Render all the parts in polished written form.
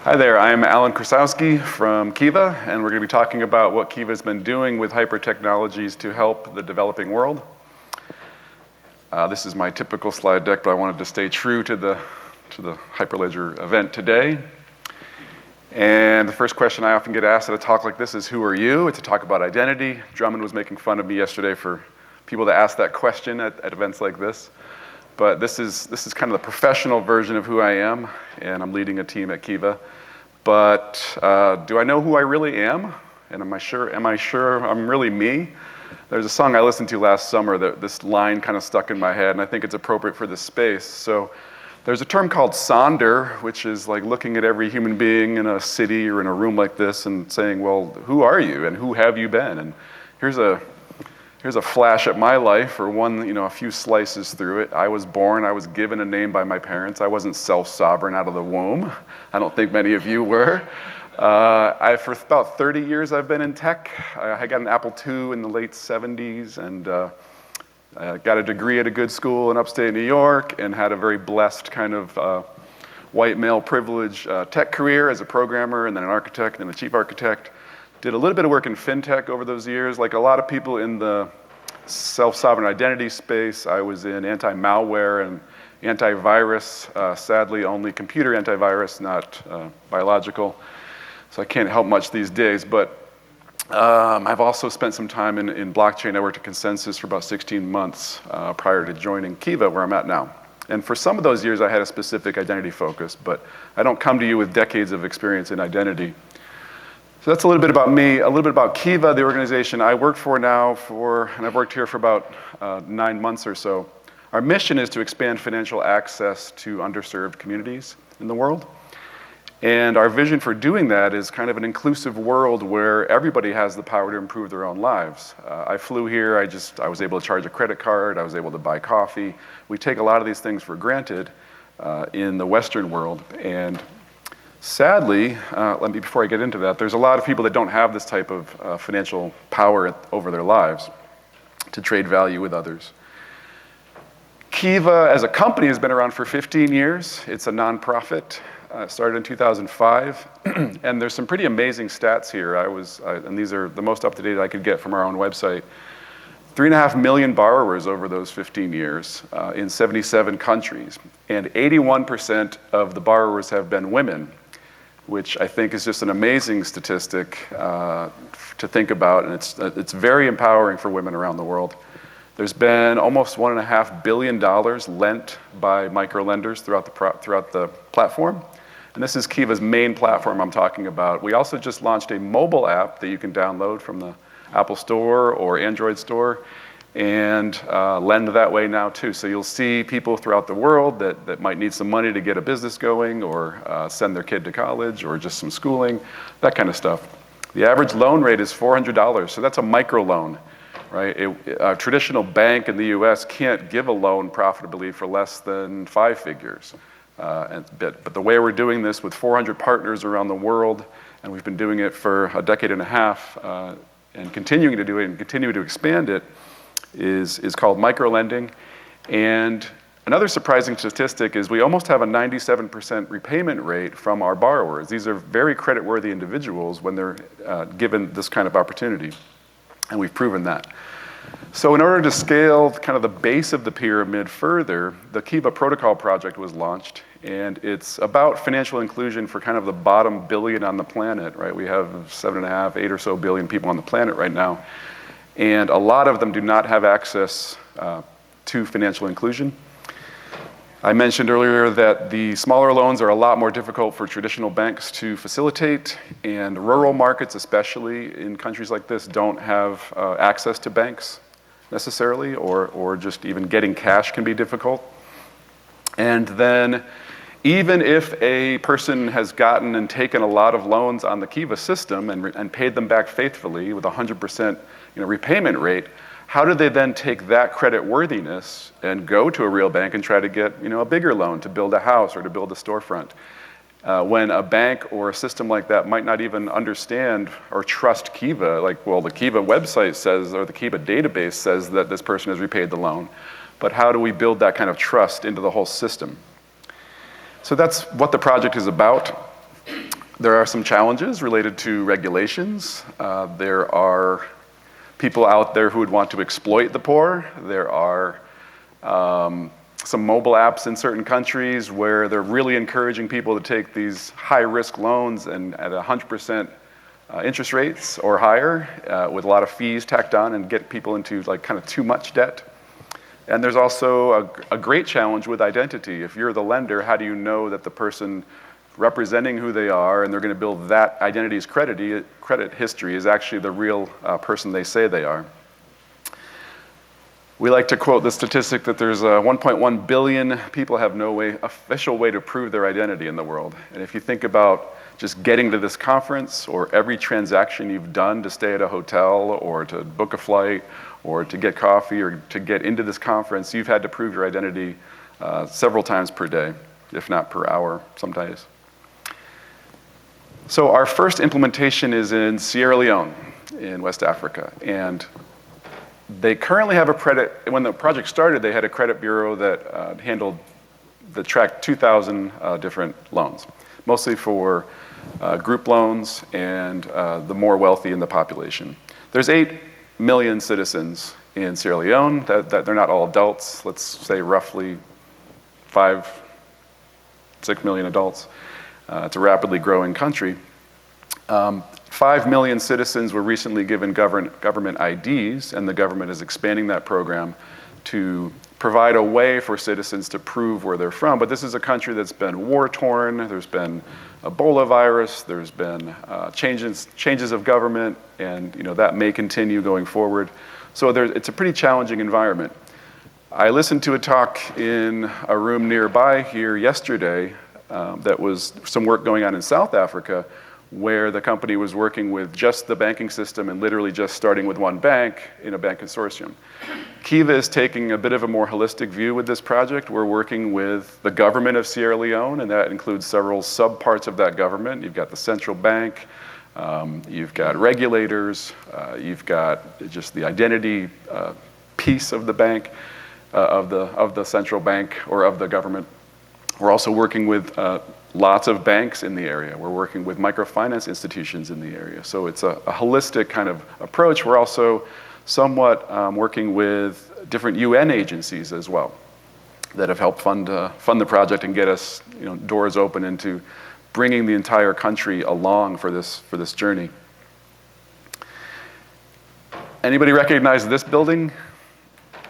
Hi there, I'm Alan Krassowski from Kiva, and we're going to be talking about what Kiva's been doing with hyper technologies to help the developing world. This is my typical slide deck, but I wanted to stay true to the Hyperledger event today. And the first question I often get asked at a talk like this is, who are you? It's a talk about identity. Drummond was making fun of me yesterday for people to ask that question at events like this. But this is kind of the professional version of who I am, and I'm leading a team at Kiva. But do I know who I really am? And am I sure I'm really me? There's a song I listened to last summer that this line kind of stuck in my head, and I think it's appropriate for this space. So there's a term called sonder, which is like looking at every human being in a city or in a room like this and saying, well, who are you and who have you been? And here's a flash at my life, or a few slices through it. I was born, I was given a name by my parents. I wasn't self-sovereign out of the womb. I don't think many of you were. For about 30 years I've been in tech. I got an Apple II in the late 70s, and I got a degree at a good school in upstate New York, and had a very blessed kind of white male privilege tech career as a programmer, and then an architect, and a chief architect. Did a little bit of work in fintech over those years. Like a lot of people in the self-sovereign identity space, I was in anti-malware and antivirus, sadly only computer antivirus, not biological. So I can't help much these days, but I've also spent some time in blockchain. I worked at Consensus for about 16 months prior to joining Kiva, where I'm at now. And for some of those years, I had a specific identity focus, but I don't come to you with decades of experience in identity. So that's a little bit about me, a little bit about Kiva, the organization I work for now and I've worked here for about 9 months or so. Our mission is to expand financial access to underserved communities in the world. And our vision for doing that is kind of an inclusive world where everybody has the power to improve their own lives. I flew here, I was able to charge a credit card, I was able to buy coffee. We take a lot of these things for granted in the Western world. And sadly, before I get into that, there's a lot of people that don't have this type of financial power over their lives to trade value with others. Kiva as a company has been around for 15 years. It's a nonprofit. Started in 2005, and there's some pretty amazing stats here. And these are the most up-to-date I could get from our own website. 3.5 million borrowers over those 15 years in 77 countries, and 81% of the borrowers have been women, which I think is just an amazing statistic to think about, and it's very empowering for women around the world. There's been almost $1.5 billion lent by microlenders throughout the platform. And this is Kiva's main platform I'm talking about. We also just launched a mobile app that you can download from the Apple Store or Android Store and lend that way now too. So you'll see people throughout the world that might need some money to get a business going, or send their kid to college, or just some schooling, that kind of stuff. The average loan rate is $400, so that's a micro loan. Right? A traditional bank in the US can't give a loan profitably for less than 5 figures. But the way we're doing this with 400 partners around the world, and we've been doing it for a decade and a half, and continuing to do it and continuing to expand it, is called microlending. And another surprising statistic is we almost have a 97% repayment rate from our borrowers. These are very creditworthy individuals when they're given this kind of opportunity. And we've proven that. So in order to scale kind of the base of the pyramid further, the Kiva Protocol project was launched, and it's about financial inclusion for kind of the bottom billion on the planet, right? We have 7.5, 8 or so billion people on the planet right now, and a lot of them do not have access to financial inclusion. I mentioned earlier that the smaller loans are a lot more difficult for traditional banks to facilitate, and rural markets, especially in countries like this, don't have access to banks necessarily, or just even getting cash can be difficult. And then even if a person has gotten and taken a lot of loans on the Kiva system and paid them back faithfully with 100% repayment rate, how do they then take that credit worthiness and go to a real bank and try to get a bigger loan to build a house or to build a storefront? When a bank or a system like that might not even understand or trust Kiva, the Kiva website says, or the Kiva database says that this person has repaid the loan. But how do we build that kind of trust into the whole system? So that's what the project is about. There are some challenges related to regulations. There are people out there who would want to exploit the poor. There are some mobile apps in certain countries where they're really encouraging people to take these high-risk loans and at 100% interest rates or higher, with a lot of fees tacked on, and get people into like kind of too much debt. And there's also a great challenge with identity. If you're the lender, how do you know that the person representing who they are and they're going to build that identity's credit history is actually the real person they say they are? We like to quote the statistic that there's 1.1 billion people have no official way to prove their identity in the world. And if you think about just getting to this conference, or every transaction you've done to stay at a hotel or to book a flight or to get coffee or to get into this conference, you've had to prove your identity several times per day, if not per hour sometimes. So our first implementation is in Sierra Leone in West Africa. And they currently have a credit, when the project started, they had a credit bureau that tracked 2,000 different loans, mostly for group loans and the more wealthy in the population. There's 8 million citizens in Sierra Leone, that they're not all adults, let's say roughly 5-6 million adults. It's a rapidly growing country. 5 million citizens were recently given government IDs, and the government is expanding that program to provide a way for citizens to prove where they're from. But this is a country that's been war-torn, there's been Ebola virus, there's been changes of government, and that may continue going forward. So it's a pretty challenging environment. I listened to a talk in a room nearby here yesterday that was some work going on in South Africa, where the company was working with just the banking system and literally just starting with one bank in a bank consortium. Kiva is taking a bit of a more holistic view with this project. We're working with the government of Sierra Leone, and that includes several subparts of that government. You've got the central bank, you've got regulators, you've got just the identity piece of the bank, of the central bank or of the government. We're also working with lots of banks in the area. We're working with microfinance institutions in the area. So it's a holistic kind of approach. We're also somewhat working with different UN agencies as well that have helped fund the project and get us doors open into bringing the entire country along for this journey. Anybody recognize this building?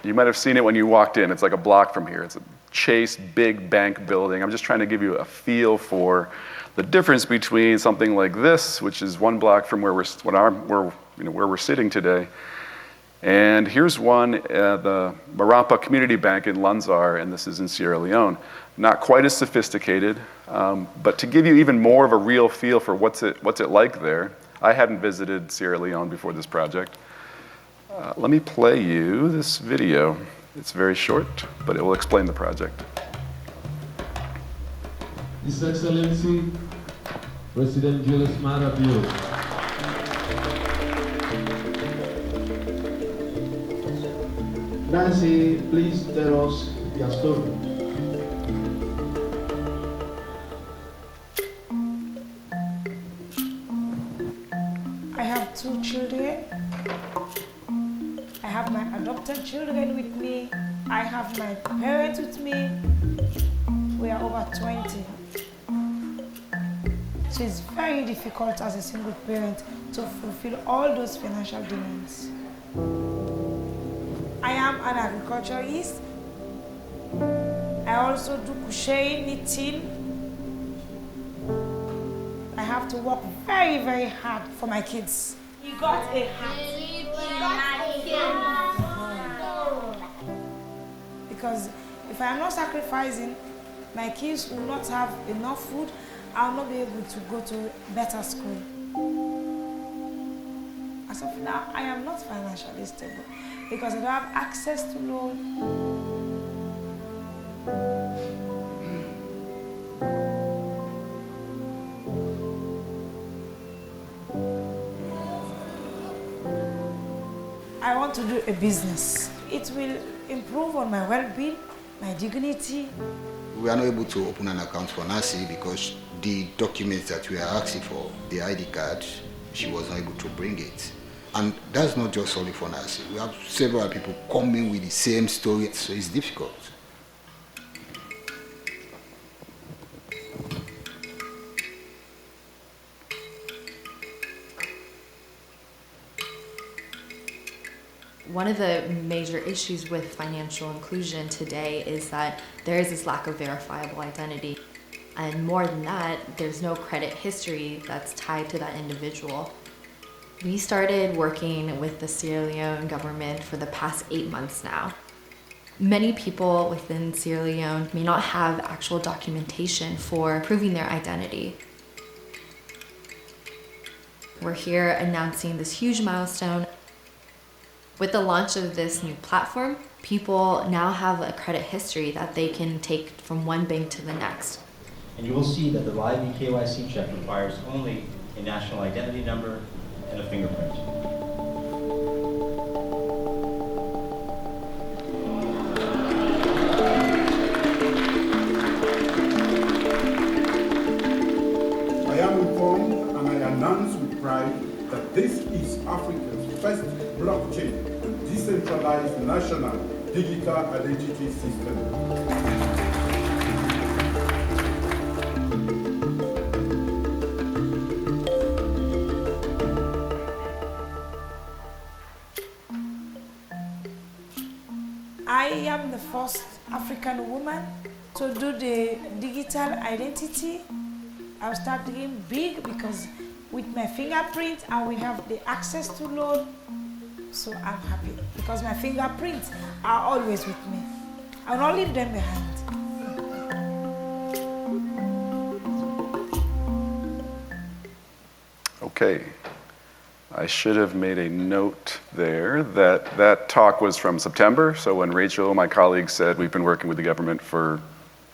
You might have seen it when you walked in. It's like a block from here. It's a Chase big bank building. I'm just trying to give you a feel for the difference between something like this, which is one block from where we're sitting today. And here's one, the Marapa Community Bank in Lunzar, and this is in Sierra Leone. Not quite as sophisticated, but to give you even more of a real feel for what's it like there. I hadn't visited Sierra Leone before this project. Let me play you this video. It's very short, but it will explain the project. His Excellency, President Julius Maada Bio. Nancy, please tell us your story. I have 2 children. I have my adopted children with me. I have my parents with me. We are over 20. So it's very difficult as a single parent to fulfill all those financial demands. I am an agriculturalist. I also do crochet, knitting. I have to work very, very hard for my kids. You got a hat. Because if I am not sacrificing, my kids will not have enough food. I'll not be able to go to better school. As of now, I am not financially stable because I don't have access to loan. I want to do a business. It will improve on my well-being, my dignity. We are not able to open an account for Nancy because the documents that we are asking for, the ID card, she was not able to bring it. And that's not just only for us. We have several people coming with the same story, so it's difficult. One of the major issues with financial inclusion today is that there is this lack of verifiable identity. And more than that, there's no credit history that's tied to that individual. We started working with the Sierra Leone government for the past 8 months now. Many people within Sierra Leone may not have actual documentation for proving their identity. We're here announcing this huge milestone. With the launch of this new platform, people now have a credit history that they can take from one bank to the next. And you will see that the live KYC check requires only a national identity number and a fingerprint. I am informed and I announce with pride that this is Africa's first blockchain and decentralized national digital identity system. I am the first African woman to do the digital identity. I'll start doing big because with my fingerprint and we have the access to load. So I'm happy because my fingerprints are always with me. I will not leave them behind. Okay. I should have made a note there that that talk was from September. So when Rachel, my colleague, said we've been working with the government for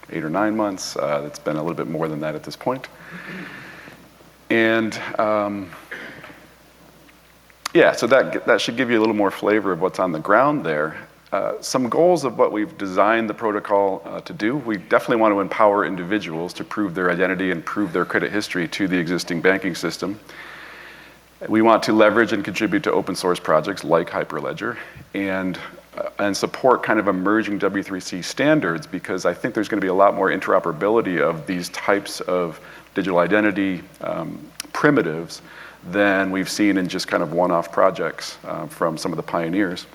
8 or 9 months, it's been a little bit more than that at this point. And yeah, so that should give you a little more flavor of what's on the ground there. Some goals of what we've designed the protocol to do. We definitely want to empower individuals to prove their identity and prove their credit history to the existing banking system. We want to leverage and contribute to open source projects like Hyperledger and support kind of emerging W3C standards, because I think there's going to be a lot more interoperability of these types of digital identity primitives than we've seen in just kind of one-off projects from some of the pioneers.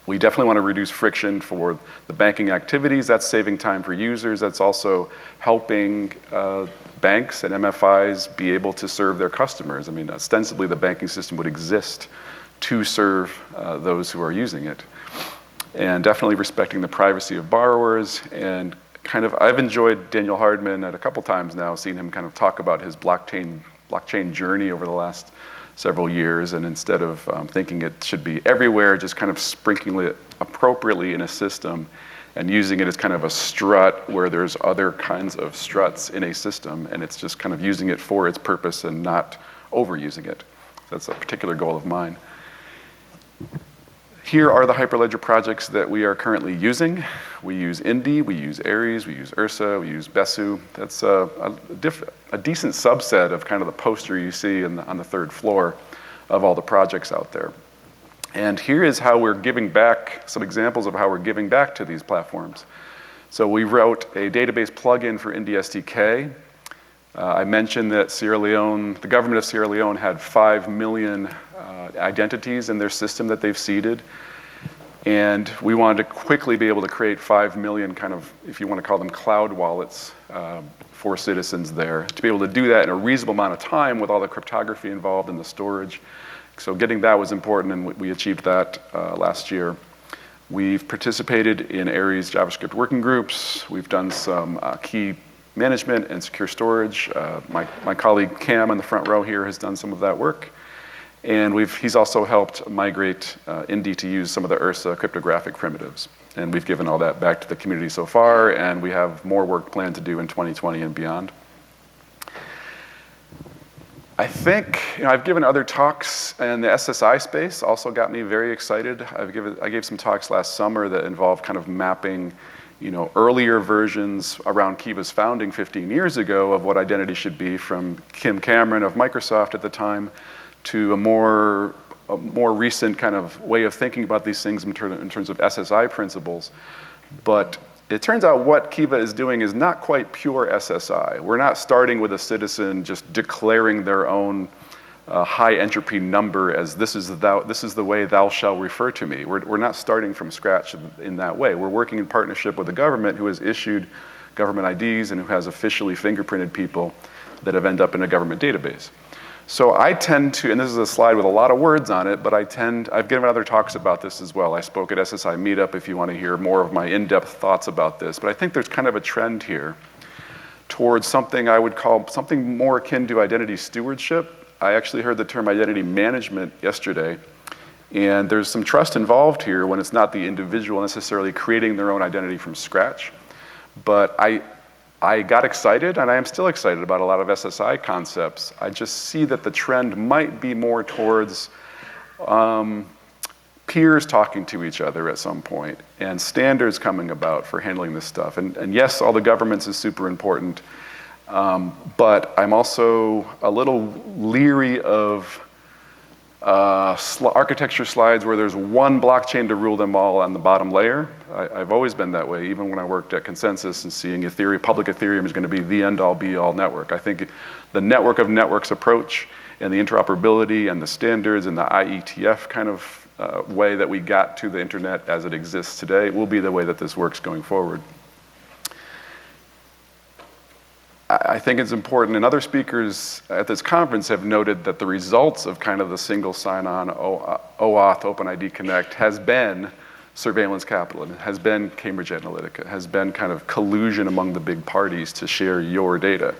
We definitely want to reduce friction for the banking activities. That's saving time for users. That's also helping banks and MFIs be able to serve their customers. I mean, ostensibly the banking system would exist to serve those who are using it. And definitely respecting the privacy of borrowers. And kind of, I've enjoyed Daniel Hardman at a couple times now, seeing him kind of talk about his blockchain journey over the last several years, and instead of thinking it should be everywhere, just kind of sprinkling it appropriately in a system and using it as kind of a strut where there's other kinds of struts in a system, and it's just kind of using it for its purpose and not overusing it. That's a particular goal of mine. Here are the Hyperledger projects that we are currently using. We use Indy, we use Aries, we use Ursa, we use Besu. That's a decent subset of kind of the poster you see on the 3rd floor of all the projects out there. And here is how we're giving back, some examples of how we're giving back to these platforms. So we wrote a database plugin for Indy SDK. I mentioned that the government of Sierra Leone had 5 million identities in their system that they've seeded. And we wanted to quickly be able to create 5 million kind of, if you want to call them cloud wallets for citizens there, to be able to do that in a reasonable amount of time with all the cryptography involved in the storage. So getting that was important, and we achieved that last year. We've participated in Aries JavaScript working groups. We've done some key management and secure storage. My colleague Cam in the front row here has done some of that work. And he's also helped migrate Indy to use some of the Ursa cryptographic primitives. And we've given all that back to the community so far, and we have more work planned to do in 2020 and beyond. I think, I've given other talks in the SSI space, also got me very excited. I gave some talks last summer that involved kind of mapping earlier versions around Kiva's founding 15 years ago of what identity should be, from Kim Cameron of Microsoft at the time, to a more recent kind of way of thinking about these things in terms of SSI principles. But it turns out what Kiva is doing is not quite pure SSI. We're not starting with a citizen just declaring their own high entropy number as this is the way thou shalt refer to me. We're not starting from scratch in that way. We're working in partnership with the government, who has issued government IDs and who has officially fingerprinted people that have ended up in a government database. So I tend to, and this is a slide with a lot of words on it, but I've given other talks about this as well. I spoke at SSI Meetup if you want to hear more of my in-depth thoughts about this. But I think there's kind of a trend here towards something I would call something more akin to identity stewardship. I actually heard the term identity management yesterday, and there's some trust involved here when it's not the individual necessarily creating their own identity from scratch. But I got excited, and I am still excited about a lot of SSI concepts. I just see that the trend might be more towards peers talking to each other at some point, and standards coming about for handling this stuff. And yes, all the governments is super important, but I'm also a little leery of architecture slides where there's one blockchain to rule them all on the bottom layer. I've always been that way, even when I worked at Consensus and seeing public Ethereum is going to be the end-all be-all network. I think the network of networks approach and the interoperability and the standards and the IETF kind of way that we got to the internet as it exists today will be the way that this works going forward. I think it's important, and other speakers at this conference have noted that the results of kind of the single sign-on OAuth, OpenID Connect, has been surveillance capital, and has been Cambridge Analytica, has been kind of collusion among the big parties to share your data.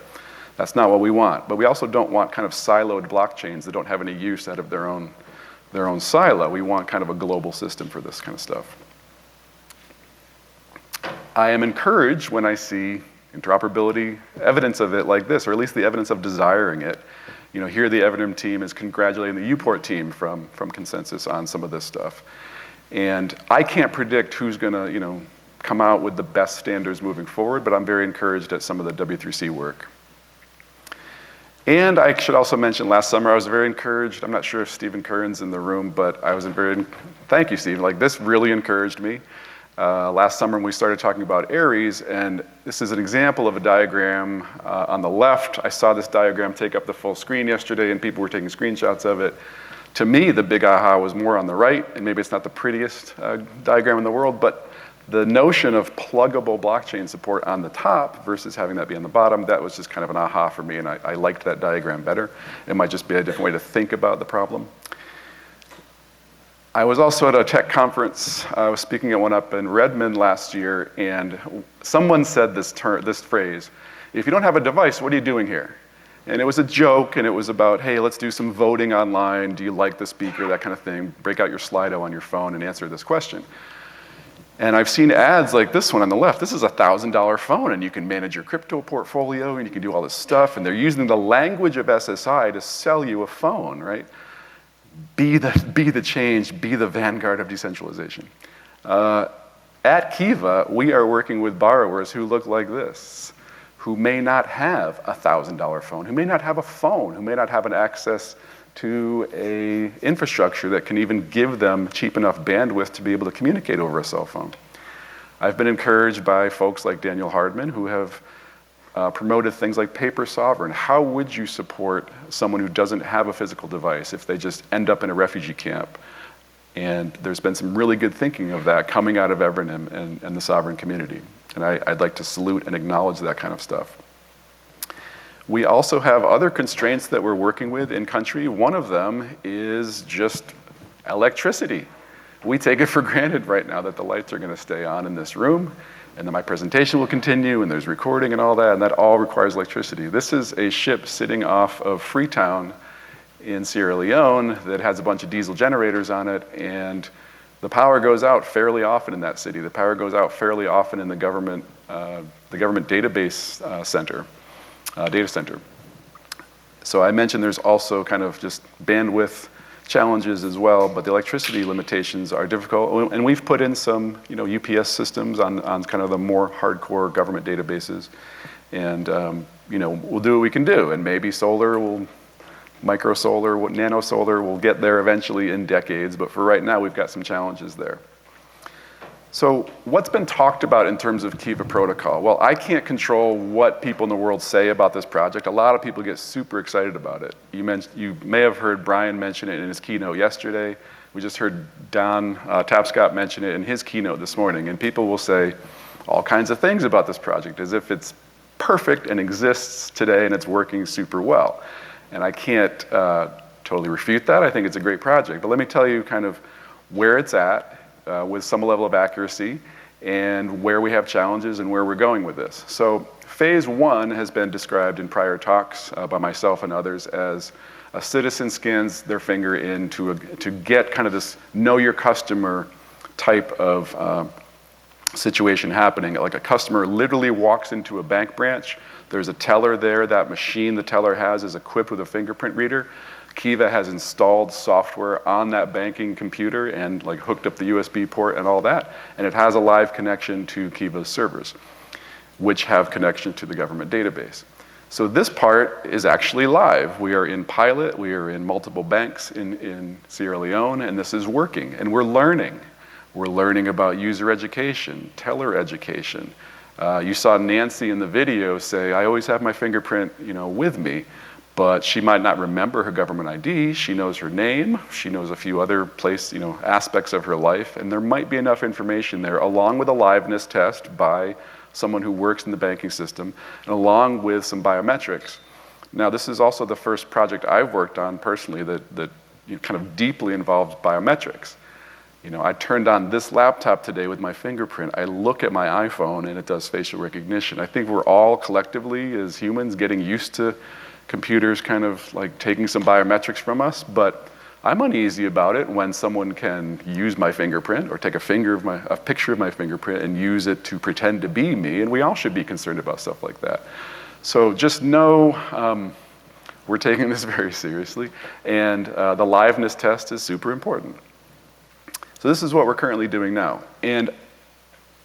That's not what we want, but we also don't want kind of siloed blockchains that don't have any use out of their own silo. We want kind of a global system for this kind of stuff. I am encouraged when I see interoperability, evidence of it like this, or at least the evidence of desiring it. Here the Evernym team is congratulating the Uport team from Consensus on some of this stuff. And I can't predict who's gonna, come out with the best standards moving forward, but I'm very encouraged at some of the W3C work. And I should also mention, last summer I was very encouraged. I'm not sure if Stephen Curran's in the room, but thank you, Steve. This really encouraged me. Last summer when we started talking about Aries, and this is an example of a diagram on the left. I saw this diagram take up the full screen yesterday, and people were taking screenshots of it. To me, the big aha was more on the right, and maybe it's not the prettiest diagram in the world, but the notion of pluggable blockchain support on the top versus having that be on the bottom, that was just kind of an aha for me, and I liked that diagram better. It might just be a different way to think about the problem. I was also at a tech conference. I was speaking at one up in Redmond last year, and someone said this phrase, "If you don't have a device, what are you doing here?" And it was a joke, and it was about, hey, let's do some voting online. Do you like the speaker? That kind of thing. Break out your Slido on your phone and answer this question. And I've seen ads like this one on the left. This is a $1,000 phone, and you can manage your crypto portfolio, and you can do all this stuff. And they're using the language of SSI to sell you a phone, right? Be the change, be the vanguard of decentralization. At Kiva, we are working with borrowers who look like this, who may not have a $1,000 phone, who may not have a phone, who may not have an access to a infrastructure that can even give them cheap enough bandwidth to be able to communicate over a cell phone. I've been encouraged by folks like Daniel Hardman, who have promoted things like paper sovereign. How would you support someone who doesn't have a physical device if they just end up in a refugee camp? And there's been some really good thinking of that coming out of Evernym and the sovereign community. And I'd like to salute and acknowledge that kind of stuff. We also have other constraints that we're working with in country. One of them is just electricity. We take it for granted right now that the lights are going to stay on in this room, and then my presentation will continue, and there's recording and all that, and that all requires electricity. This is a ship sitting off of Freetown in Sierra Leone that has a bunch of diesel generators on it, and the power goes out fairly often in that city. The power goes out fairly often in the government database data center. So I mentioned there's also kind of just bandwidth challenges as well, but the electricity limitations are difficult. And we've put in some, UPS systems on kind of the more hardcore government databases. And, we'll do what we can do. And maybe micro solar, nano solar will get there eventually in decades. But for right now, we've got some challenges there. So what's been talked about in terms of Kiva Protocol? Well, I can't control what people in the world say about this project. A lot of people get super excited about it. You may have heard Brian mention it in his keynote yesterday. We just heard Don Tapscott mention it in his keynote this morning. And people will say all kinds of things about this project as if it's perfect and exists today and it's working super well. And I can't totally refute that. I think it's a great project. But let me tell you kind of where it's at with some level of accuracy and where we have challenges and where we're going with this. So phase 1 has been described in prior talks by myself and others as a citizen scans their finger in to get kind of this know your customer type of situation happening. Like a customer literally walks into a bank branch, there's a teller there, that machine the teller has is equipped with a fingerprint reader. Kiva has installed software on that banking computer and hooked up the USB port and all that, and it has a live connection to Kiva's servers, which have connection to the government database. So this part is actually live. We are in pilot, we are in multiple banks in Sierra Leone, and this is working, and we're learning. We're learning about user education, teller education. You saw Nancy in the video say, I always have my fingerprint, with me. But she might not remember her government ID. She knows her name. She knows a few other aspects of her life. And there might be enough information there, along with a liveness test by someone who works in the banking system, and along with some biometrics. Now, this is also the first project I've worked on personally that kind of deeply involved biometrics. I turned on this laptop today with my fingerprint. I look at my iPhone and it does facial recognition. I think we're all collectively, as humans, getting used to computers kind of taking some biometrics from us, but I'm uneasy about it when someone can use my fingerprint or take a picture of my fingerprint and use it to pretend to be me, and we all should be concerned about stuff like that. So just know we're taking this very seriously, and the liveness test is super important. So this is what we're currently doing now. And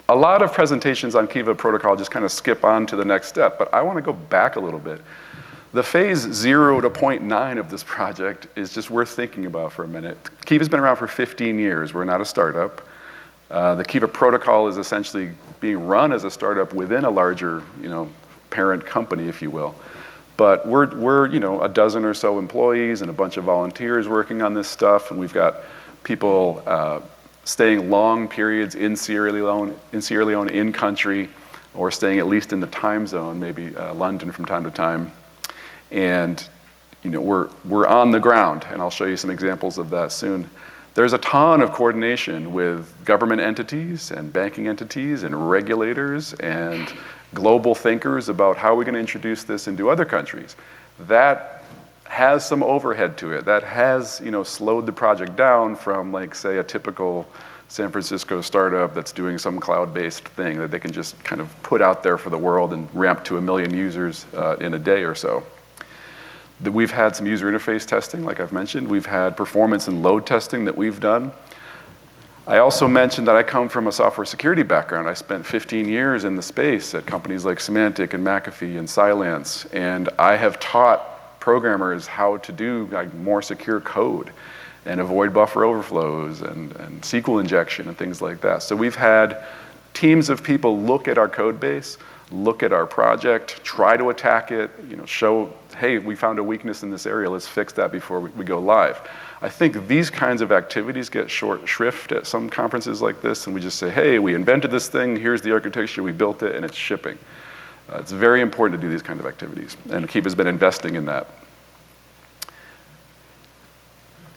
a lot of presentations on Kiva Protocol just kind of skip on to the next step, but I want to go back a little bit. The phase 0 to 0.9 of this project is just worth thinking about for a minute. Kiva's been around for 15 years. We're not a startup. The Kiva Protocol is essentially being run as a startup within a larger, parent company, if you will. But we're a dozen or so employees and a bunch of volunteers working on this stuff, and we've got people staying long periods in Sierra Leone, in country, or staying at least in the time zone, maybe London from time to time. And we're on the ground, and I'll show you some examples of that soon. There's a ton of coordination with government entities and banking entities and regulators and global thinkers about how we're going to introduce this into other countries. That has some overhead to it. That has slowed the project down from say a typical San Francisco startup that's doing some cloud-based thing that they can just kind of put out there for the world and ramp to 1 million users in a day or so. We've had some user interface testing, like I've mentioned. We've had performance and load testing that we've done. I also mentioned that I come from a software security background. I spent 15 years in the space at companies like Symantec and McAfee and Cylance, and I have taught programmers how to do more secure code and avoid buffer overflows and SQL injection and things like that. So we've had teams of people look at our code base, look at our project, try to attack it, show, hey, we found a weakness in this area, let's fix that before we go live. I think these kinds of activities get short shrift at some conferences like this, and we just say, hey, we invented this thing, here's the architecture, we built it, and it's shipping. It's very important to do these kind of activities, and Kiva's been investing in that.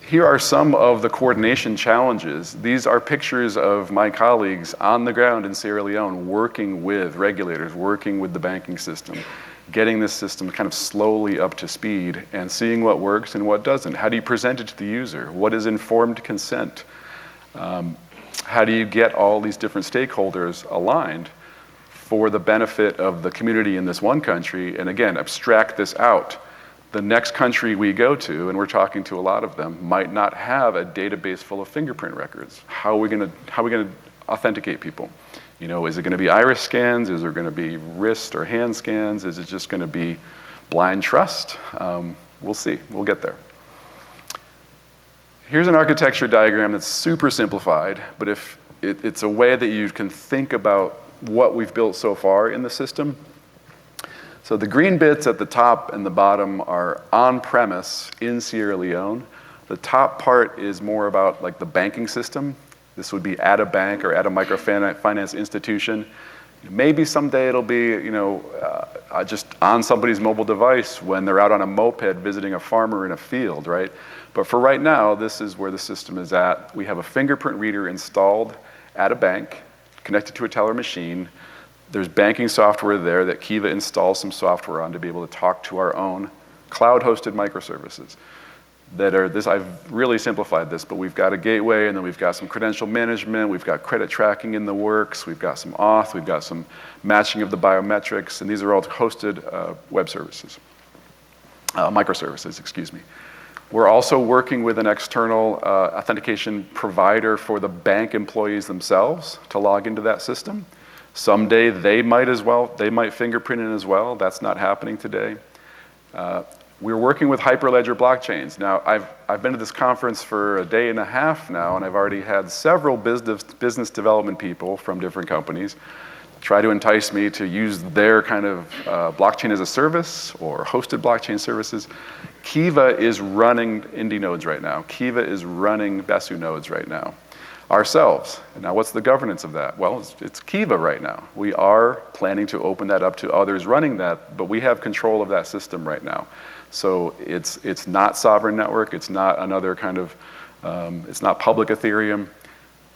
Here are some of the coordination challenges. These are pictures of my colleagues on the ground in Sierra Leone working with regulators, working with the banking system, getting this system kind of slowly up to speed and seeing what works and what doesn't. How do you present it to the user? What is informed consent? How do you get all these different stakeholders aligned for the benefit of the community in this one country? And again, abstract this out. the next country we go to, and we're talking to a lot of them, might not have a database full of fingerprint records. How are we gonna authenticate people? You know, is it gonna be iris scans? Is there gonna be wrist or hand scans? Is it just gonna be blind trust? We'll see, we'll get there. Here's an architecture diagram that's super simplified, but if it's a way that you can think about what we've built so far in the system. So the green bits at the top and the bottom are on-premise in Sierra Leone. The top part is more about like the banking system. This would be at a bank or at a microfinance institution. Maybe someday it'll be, you know, just on somebody's mobile device when they're out on a moped visiting a farmer in a field, right? But for right now, this is where the system is at. We have a fingerprint reader installed at a bank, connected to a teller machine. There's banking software there that Kiva installs some software on to be able to talk to our own cloud-hosted microservices that are this. I've really simplified this, but we've got a gateway, and then we've got some credential management, we've got credit tracking in the works, we've got some auth, we've got some matching of the biometrics, and these are all hosted web services, microservices, excuse me. We're also working with an external authentication provider for the bank employees themselves to log into that system. Someday they might fingerprint in as well. That's not happening today. We're working with Hyperledger blockchains. Now, I've been to this conference for a day and a half now, and I've already had several business development people from different companies try to entice me to use their kind of blockchain as a service or hosted blockchain services. Kiva is running Indy nodes right now. Kiva is running Besu nodes right now ourselves. Now, what's the governance of that? Well, it's Kiva right now. We are planning to open that up to others running that, but we have control of that system right now. So it's not sovereign network. It's not another kind of, it's not public Ethereum.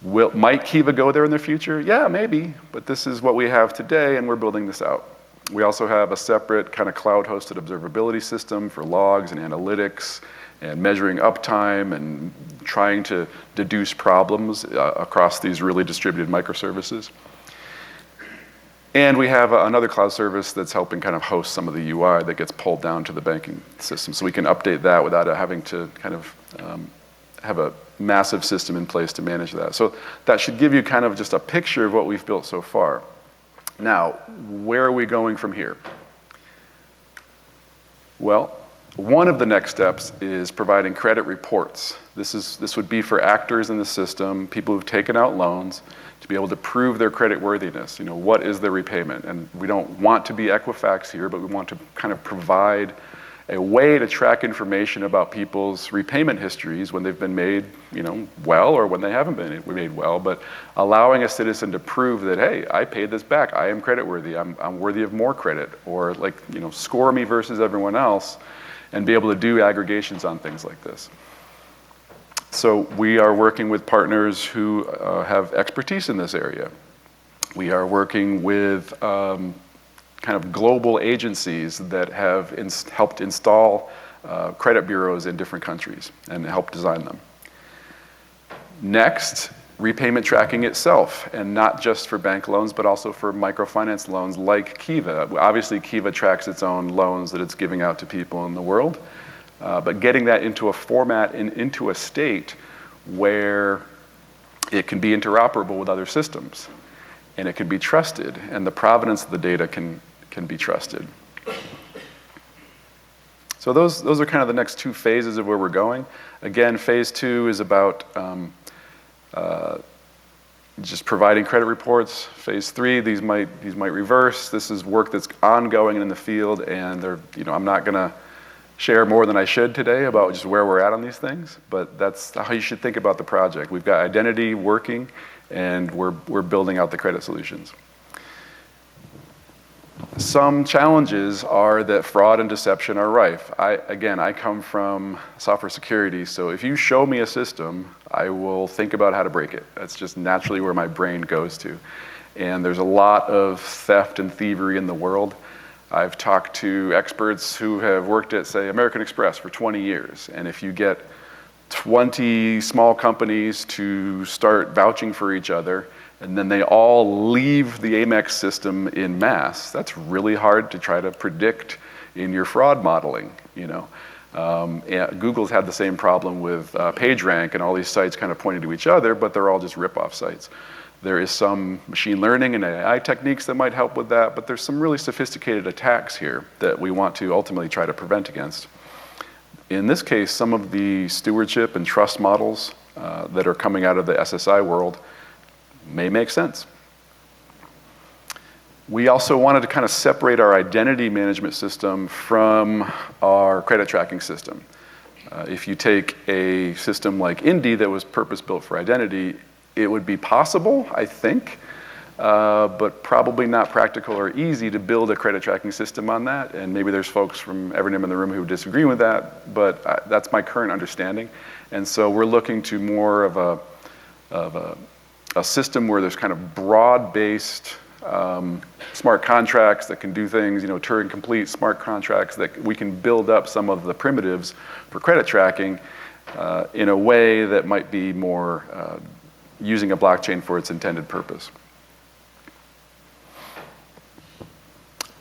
Might Kiva go there in the future? Yeah, maybe, but this is what we have today, and we're building this out. We also have a separate kind of cloud-hosted observability system for logs and analytics and measuring uptime and trying to deduce problems across these really distributed microservices. And we have another cloud service that's helping kind of host some of the UI that gets pulled down to the banking system. So we can update that without having to kind of have a massive system in place to manage that. So that should give you kind of just a picture of what we've built so far. Now, where are we going from here? Well, one of the next steps is providing credit reports. This would be for actors in the system, people who've taken out loans, to be able to prove their credit worthiness. You know, what is their repayment? And we don't want to be Equifax here, but we want to kind of provide a way to track information about people's repayment histories when they've been made, you know, well, or when they haven't been made well, but allowing a citizen to prove that, hey, I paid this back, I am creditworthy, I'm worthy of more credit, or like, you know, score me versus everyone else, and be able to do aggregations on things like this. So we are working with partners who have expertise in this area. We are working with kind of global agencies that have helped install credit bureaus in different countries and help design them. Next, repayment tracking itself, and not just for bank loans, but also for microfinance loans like Kiva. Obviously, Kiva tracks its own loans that it's giving out to people in the world, but getting that into a format and into a state where it can be interoperable with other systems, and it can be trusted, and the provenance of the data can be trusted. So those are kind of the next two phases of where we're going. Again, phase 2 is about just providing credit reports. Phase 3, these might reverse. This is work that's ongoing in the field, and I'm not gonna share more than I should today about just where we're at on these things, but that's how you should think about the project. We've got identity working, and we're building out the credit solutions. Some challenges are that fraud and deception are rife. I come from software security, so if you show me a system, I will think about how to break it. That's just naturally where my brain goes to. And there's a lot of theft and thievery in the world. I've talked to experts who have worked at, say, American Express for 20 years, and if you get 20 small companies to start vouching for each other, and then they all leave the Amex system in mass, that's really hard to try to predict in your fraud modeling. you know. And Google's had the same problem with PageRank and all these sites kind of pointing to each other, but they're all just rip-off sites. There is some machine learning and AI techniques that might help with that, but there's some really sophisticated attacks here that we want to ultimately try to prevent against. In this case, some of the stewardship and trust models that are coming out of the SSI world may make sense. We also wanted to kind of separate our identity management system from our credit tracking system. If you take a system like Indy that was purpose-built for identity, it would be possible, I think, but probably not practical or easy to build a credit tracking system on that. And maybe there's folks from every name in the room who disagree with that, but that's my current understanding. And so we're looking to more of a system where there's kind of broad-based smart contracts that can do things, you know, Turing-complete smart contracts that we can build up some of the primitives for credit tracking in a way that might be more using a blockchain for its intended purpose.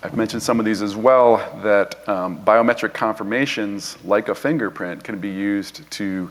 I've mentioned some of these as well, that biometric confirmations, like a fingerprint, can be used to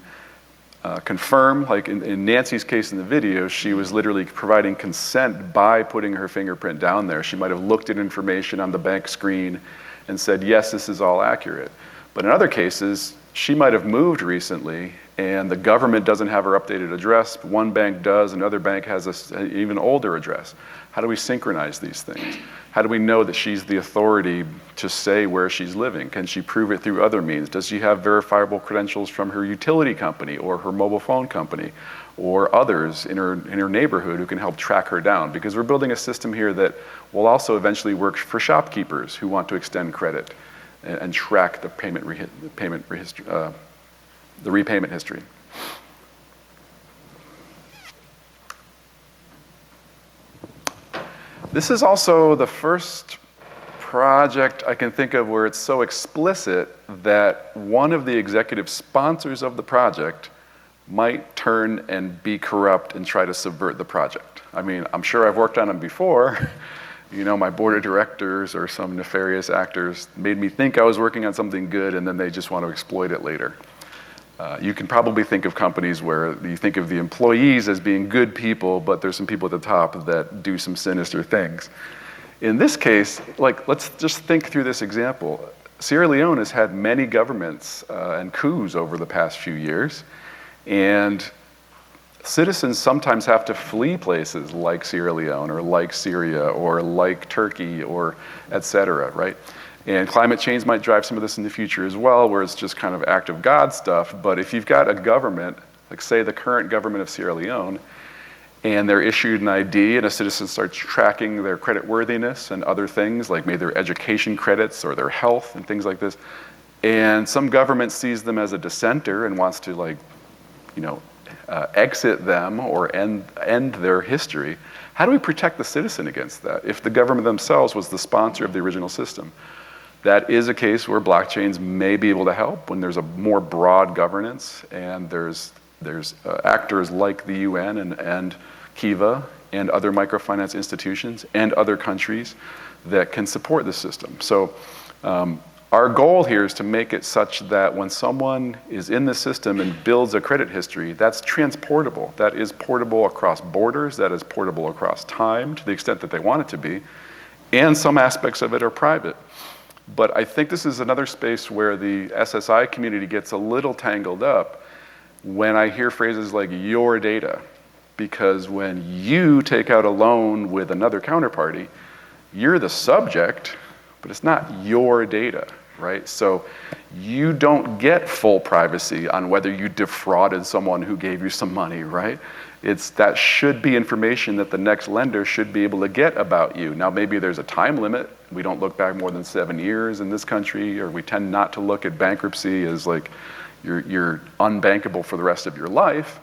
confirm, like in Nancy's case in the video, she was literally providing consent by putting her fingerprint down there. She might have looked at information on the bank screen and said, yes, this is all accurate. But in other cases, she might have moved recently and the government doesn't have her updated address. One bank does, another bank has an even older address. How do we synchronize these things? How do we know that she's the authority to say where she's living? Can she prove it through other means? Does she have verifiable credentials from her utility company or her mobile phone company or others in her neighborhood who can help track her down? Because we're building a system here that will also eventually work for shopkeepers who want to extend credit and track the repayment history. This is also the first project I can think of where it's so explicit that one of the executive sponsors of the project might turn and be corrupt and try to subvert the project. I mean, I'm sure I've worked on them before. You know, my board of directors or some nefarious actors made me think I was working on something good and then they just want to exploit it later. You can probably think of companies where you think of the employees as being good people, but there's some people at the top that do some sinister things. In this case, like, let's just think through this example. Sierra Leone has had many governments and coups over the past few years, and citizens sometimes have to flee places like Sierra Leone or like Syria or like Turkey or et cetera, right? And climate change might drive some of this in the future as well, where it's just kind of act of God stuff. But if you've got a government, like say the current government of Sierra Leone, and they're issued an ID and a citizen starts tracking their credit worthiness and other things, like maybe their education credits or their health and things like this, and some government sees them as a dissenter and wants to, like, you know, exit them or end their history, how do we protect the citizen against that if the government themselves was the sponsor of the original system? That is a case where blockchains may be able to help when there's a more broad governance and there's actors like the UN and Kiva and other microfinance institutions and other countries that can support the system. So our goal here is to make it such that when someone is in the system and builds a credit history, that's transportable. That is portable across borders. That is portable across time to the extent that they want it to be. And some aspects of it are private. But I think this is another space where the SSI community gets a little tangled up when I hear phrases like your data. Because when you take out a loan with another counterparty, you're the subject, but it's not your data, right? So you don't get full privacy on whether you defrauded someone who gave you some money, right? That should be information that the next lender should be able to get about you. Now, maybe there's a time limit. We don't look back more than 7 years in this country, or we tend not to look at bankruptcy as like you're unbankable for the rest of your life.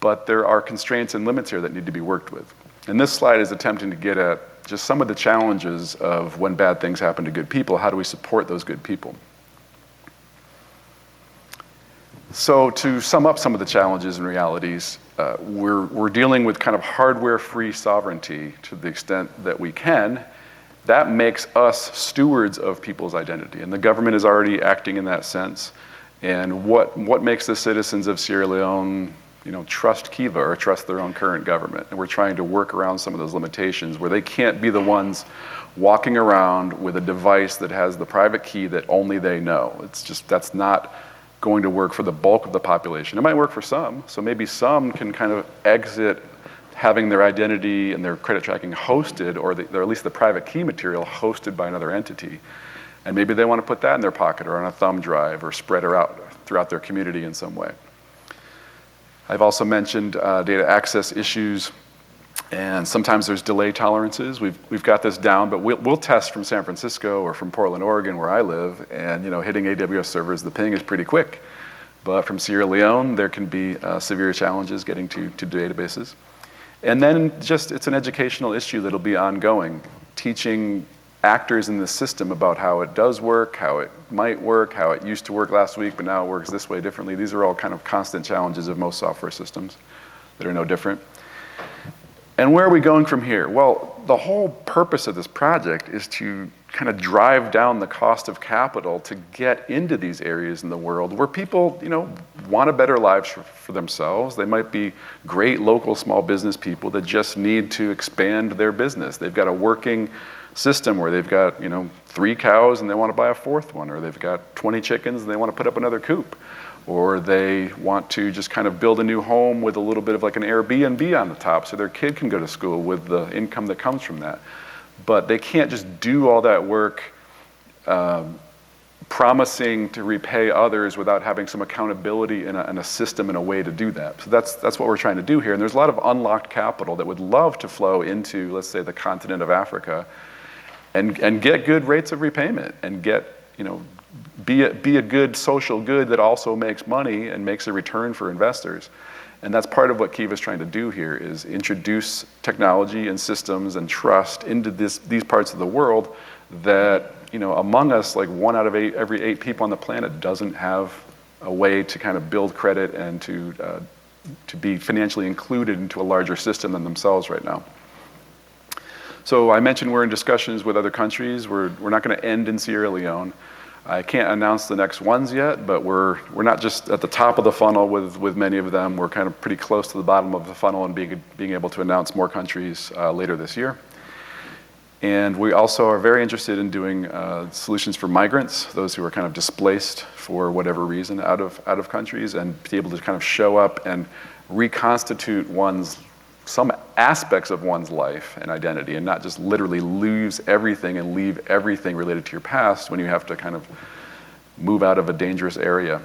But there are constraints and limits here that need to be worked with. And this slide is attempting to get at just some of the challenges of when bad things happen to good people. How do we support those good people? So to sum up some of the challenges and realities, we're dealing with kind of hardware-free sovereignty to the extent that we can, that makes us stewards of people's identity. And the government is already acting in that sense. And what makes the citizens of Sierra Leone, trust Kiva or trust their own current government? And we're trying to work around some of those limitations where they can't be the ones walking around with a device that has the private key that only they know. That's not going to work for the bulk of the population. It might work for some, so maybe some can kind of exit having their identity and their credit tracking hosted, or at least the private key material hosted by another entity. And maybe they want to put that in their pocket or on a thumb drive or spread it out throughout their community in some way. I've also mentioned data access issues, and sometimes there's delay tolerances. We've got this down, but we'll test from San Francisco or from Portland, Oregon, where I live, and hitting AWS servers, the ping is pretty quick. But from Sierra Leone, there can be severe challenges getting to databases. And then it's an educational issue that'll be ongoing, teaching actors in the system about how it does work, how it might work, how it used to work last week, but now it works this way differently. These are all kind of constant challenges of most software systems that are no different. And where are we going from here? Well, the whole purpose of this project is to kind of drive down the cost of capital to get into these areas in the world where people, want a better lives for themselves. They might be great local small business people that just need to expand their business. They've got a working system where they've got, 3 cows and they want to buy a 4th one, or they've got 20 chickens and they want to put up another coop, or they want to just kind of build a new home with a little bit of like an Airbnb on the top so their kid can go to school with the income that comes from that. But they can't just do all that work promising to repay others without having some accountability in a system and a way to do that. So that's what we're trying to do here. And there's a lot of unlocked capital that would love to flow into, let's say, the continent of Africa and get good rates of repayment and get, be a good social good that also makes money and makes a return for investors. And that's part of what Kiva's trying to do here, is introduce technology and systems and trust into these parts of the world that, among us, like 1 out of every 8 people on the planet doesn't have a way to kind of build credit and to be financially included into a larger system than themselves right now. So I mentioned we're in discussions with other countries. We're not going to end in Sierra Leone. I can't announce the next ones yet, but we're not just at the top of the funnel with many of them. We're kind of pretty close to the bottom of the funnel and being able to announce more countries later this year. And we also are very interested in doing solutions for migrants, those who are kind of displaced for whatever reason out of countries, and be able to kind of show up and reconstitute some aspects of one's life and identity, and not just literally lose everything and leave everything related to your past when you have to kind of move out of a dangerous area.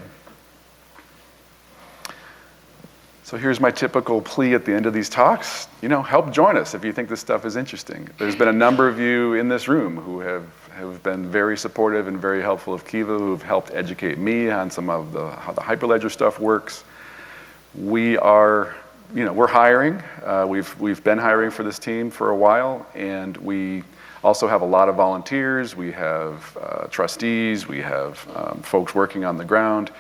So here's my typical plea at the end of these talks. Help join us if you think this stuff is interesting. There's been a number of you in this room who have been very supportive and very helpful of Kiva, who have helped educate me on some of how the Hyperledger stuff works. We're hiring. We've been hiring for this team for a while, and we also have a lot of volunteers. We have trustees. We have folks working on the ground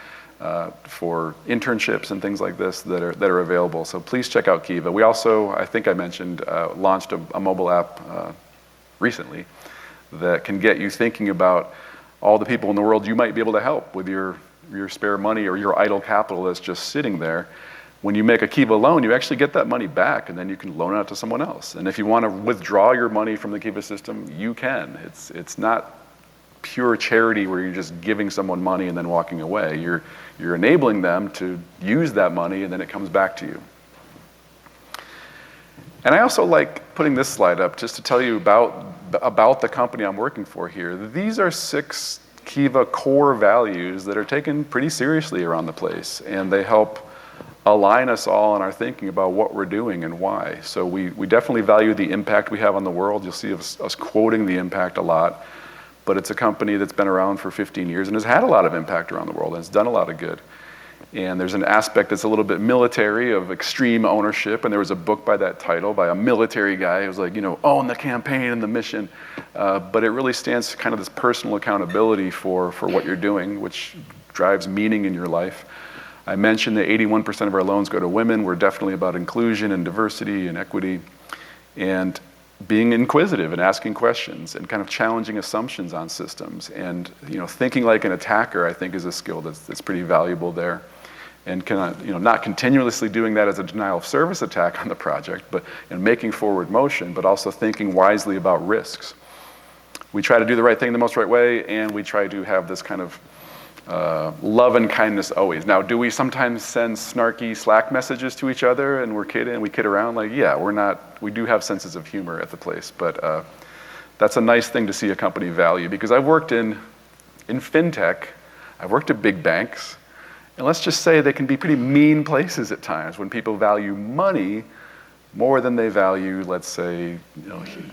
for internships and things like this that are available. So please check out Kiva. We also, I think I mentioned, launched a mobile app recently that can get you thinking about all the people in the world you might be able to help with your spare money or your idle capital that's just sitting there. When you make a Kiva loan, you actually get that money back, and then you can loan it out to someone else. And if you want to withdraw your money from the Kiva system, you can. It's not pure charity where you're just giving someone money and then walking away. You're enabling them to use that money, and then it comes back to you. And I also like putting this slide up just to tell you about the company I'm working for here. These are 6 Kiva core values that are taken pretty seriously around the place, and they help align us all in our thinking about what we're doing and why. So we definitely value the impact we have on the world. You'll see us quoting the impact a lot, but it's a company that's been around for 15 years and has had a lot of impact around the world, and it's done a lot of good. And there's an aspect that's a little bit military of extreme ownership, and there was a book by that title by a military guy who was like, own the campaign and the mission. But it really stands kind of this personal accountability for what you're doing, which drives meaning in your life. I mentioned that 81% of our loans go to women. We're definitely about inclusion and diversity and equity. And being inquisitive and asking questions and kind of challenging assumptions on systems. And thinking like an attacker, I think, is a skill that's pretty valuable there. And not continuously doing that as a denial of service attack on the project, but making forward motion, but also thinking wisely about risks. We try to do the right thing the most right way, and we try to have this kind of love and kindness always. Now, do we sometimes send snarky Slack messages to each other and we kid around? Like, yeah, we do have senses of humor at the place, but that's a nice thing to see a company value, because I've worked in fintech, I've worked at big banks, and let's just say they can be pretty mean places at times when people value money more than they value, let's say,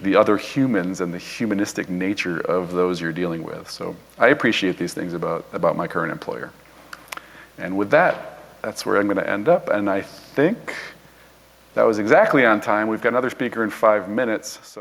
the other humans and the humanistic nature of those you're dealing with. So I appreciate these things about my current employer. And with that, that's where I'm going to end up. And I think that was exactly on time. We've got another speaker in 5 minutes. So